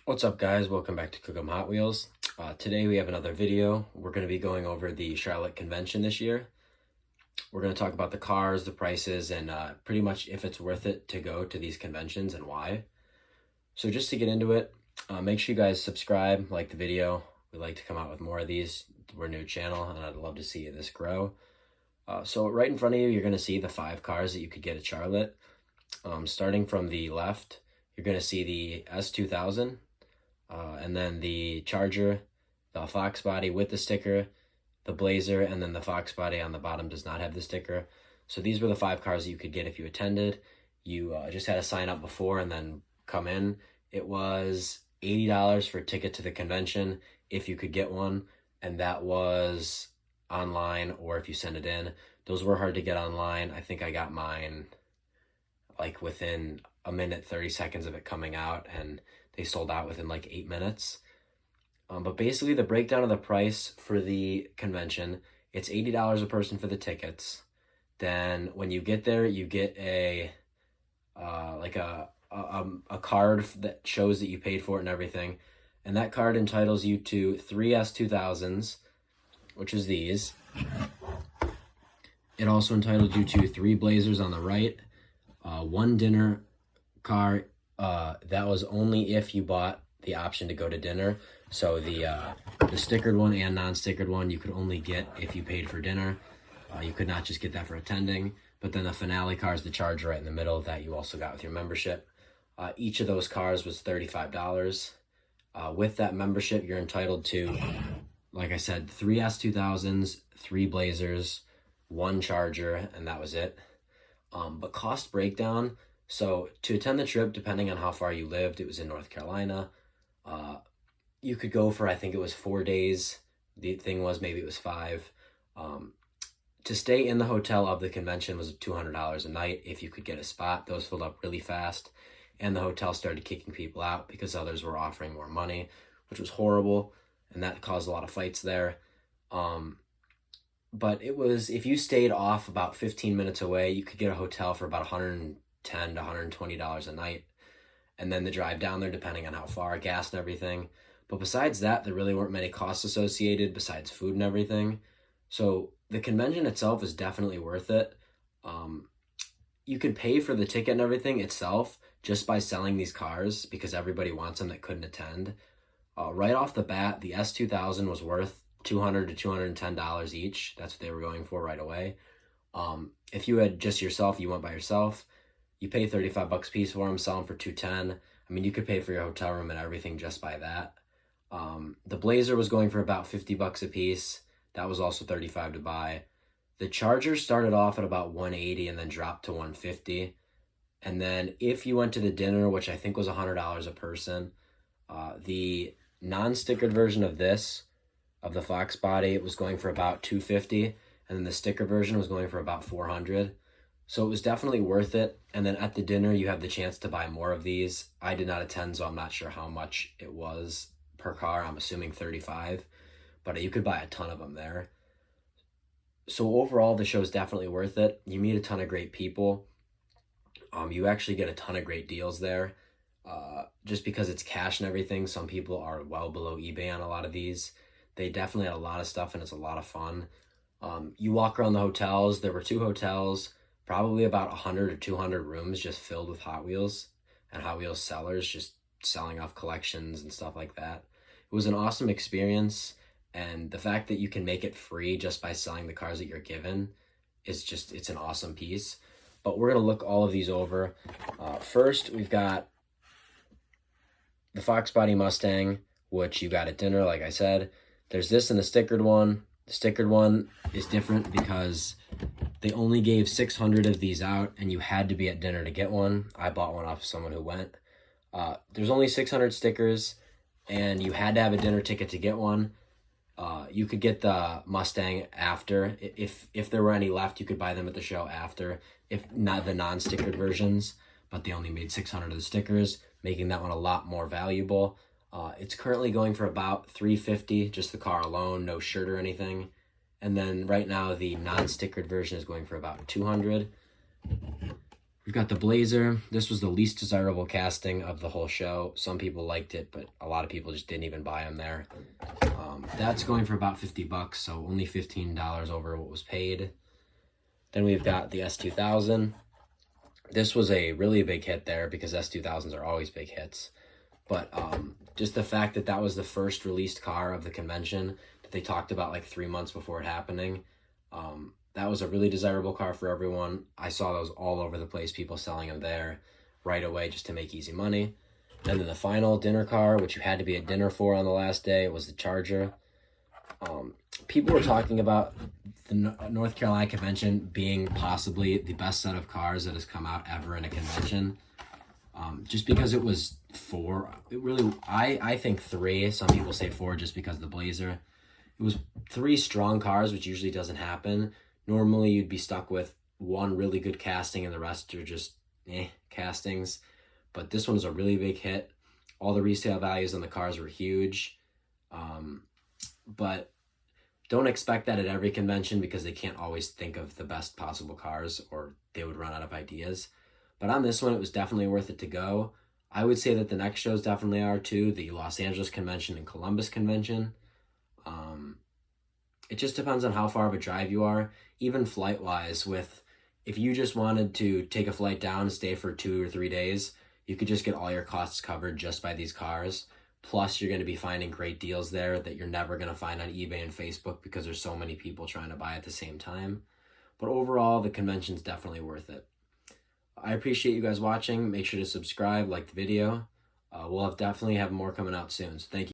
What's up, guys? Welcome back to Cook 'em Hot Wheels. Today we have another video. We're going to be going over the Charlotte convention this year. We're going to talk about the cars, the prices, and pretty much if it's worth it to go to these conventions and why. So just to get into it, make sure you guys subscribe, like the video. We like to come out with more of these. We're a new channel, and I'd love to see this grow. So right in front of you, you're going to see the 5 cars that you could get at Charlotte. Starting from the left, you're going to see the S2000. And then the Charger, the Fox body with the sticker, the Blazer, and then the Fox body on the bottom does not have the sticker. So these were the 5 cars that you could get if you attended. You just had to sign up before and then come in. It was $80 for a ticket to the convention if you could get one, and that was online or if you send it in. Those were hard to get online. I think I got mine like within a minute, 30 seconds of it coming out, and they sold out within like 8 minutes. But basically the breakdown of the price for the convention, it's $80 a person for the tickets. Then when you get there, you get a card that shows that you paid for it and everything. And that card entitles you to 3 S2000s, which is these. It also entitled you to 3 Blazers on the right, 1 dinner car. That was only if you bought the option to go to dinner. So the stickered one and non-stickered one you could only get if you paid for dinner. You could not just get that for attending. But then the finale cars, the Charger right in the middle, that you also got with your membership. Each of those cars was $35. With that membership, you're entitled to, like I said, 3 S2000s, 3 Blazers, 1 Charger, and that was it. But cost breakdown. So to attend the trip, depending on how far you lived, it was in North Carolina. You could go for, I think it was 4 days. The thing was, maybe it was 5. To stay in the hotel of the convention was $200 a night if you could get a spot. Those filled up really fast, and the hotel started kicking people out because others were offering more money, which was horrible, and that caused a lot of fights there. But it was, if you stayed off about 15 minutes away, you could get a hotel for about $110 to $120 a night, and then the drive down there depending on how far, gas and everything. But besides that, there really weren't many costs associated besides food and everything. So the convention itself is definitely worth it. You could pay for the ticket and everything itself just by selling these cars because everybody wants them that couldn't attend. Right off the bat, the S2000 was worth $200 to $210 each. That's what they were going for right away. If you had just yourself, you went by yourself, you pay $35 a piece for them, sell them for $210. I mean, you could pay for your hotel room and everything just by that. The Blazer was going for about $50 a piece. That was also $35 to buy. The Charger started off at about $180 and then dropped to $150. And then if you went to the dinner, which I think was $100 a person, the non-stickered version of this, of the Fox body, it was going for about $250, and then the sticker version was going for about $400. So it was definitely worth it. And then at the dinner, you have the chance to buy more of these. I did not attend, so I'm not sure how much it was per car. I'm assuming $35, but you could buy a ton of them there. So overall, the show is definitely worth it. You meet a ton of great people. You actually get a ton of great deals there. Just because it's cash and everything, some people are well below eBay on a lot of these. They definitely had a lot of stuff, and it's a lot of fun. You walk around the hotels. There were 2 hotels, probably about 100 or 200 rooms just filled with Hot Wheels and Hot Wheels sellers just selling off collections and stuff like that. It was an awesome experience, and the fact that you can make it free just by selling the cars that you're given is just, it's an awesome piece. But we're going to look all of these over. First, we've got the Fox Body Mustang, which you got at dinner, like I said. There's this and the stickered one. The stickered one is different because they only gave 600 of these out, and you had to be at dinner to get one. I bought one off someone who went. There's only 600 stickers, and you had to have a dinner ticket to get one. You could get the Mustang after. If there were any left, you could buy them at the show after. If not, the non-stickered versions, but they only made 600 of the stickers, making that one a lot more valuable. It's currently going for about $350, just the car alone, no shirt or anything. And then right now, the non-stickered version is going for about $200. We've got the Blazer. This was the least desirable casting of the whole show. Some people liked it, but a lot of people just didn't even buy them there. That's going for about $50, so only $15 over what was paid. Then we've got the S2000. This was a really big hit there because S2000s are always big hits. But just the fact that that was the first released car of the convention that they talked about like 3 months before it happening, that was a really desirable car for everyone. I saw those all over the place, people selling them there right away just to make easy money. And then the final dinner car, which you had to be at dinner for on the last day, was the Charger. People were talking about the North Carolina convention being possibly the best set of cars that has come out ever in a convention. Just because it was four, I think three, some people say four just because of the Blazer. It was three strong cars, which usually doesn't happen. Normally you'd be stuck with one really good casting and the rest are just castings. But this one was a really big hit. All the resale values on the cars were huge. But don't expect that at every convention because they can't always think of the best possible cars or they would run out of ideas. But on this one, it was definitely worth it to go. I would say that the next shows definitely are too, the Los Angeles convention and Columbus convention. It just depends on how far of a drive you are. Even flight-wise, if you just wanted to take a flight down and stay for 2 or 3 days, you could just get all your costs covered just by these cars. Plus, you're going to be finding great deals there that you're never going to find on eBay and Facebook because there's so many people trying to buy at the same time. But overall, the convention's definitely worth it. I appreciate you guys watching. Make sure to subscribe, like the video. We'll definitely have more coming out soon. So thank you.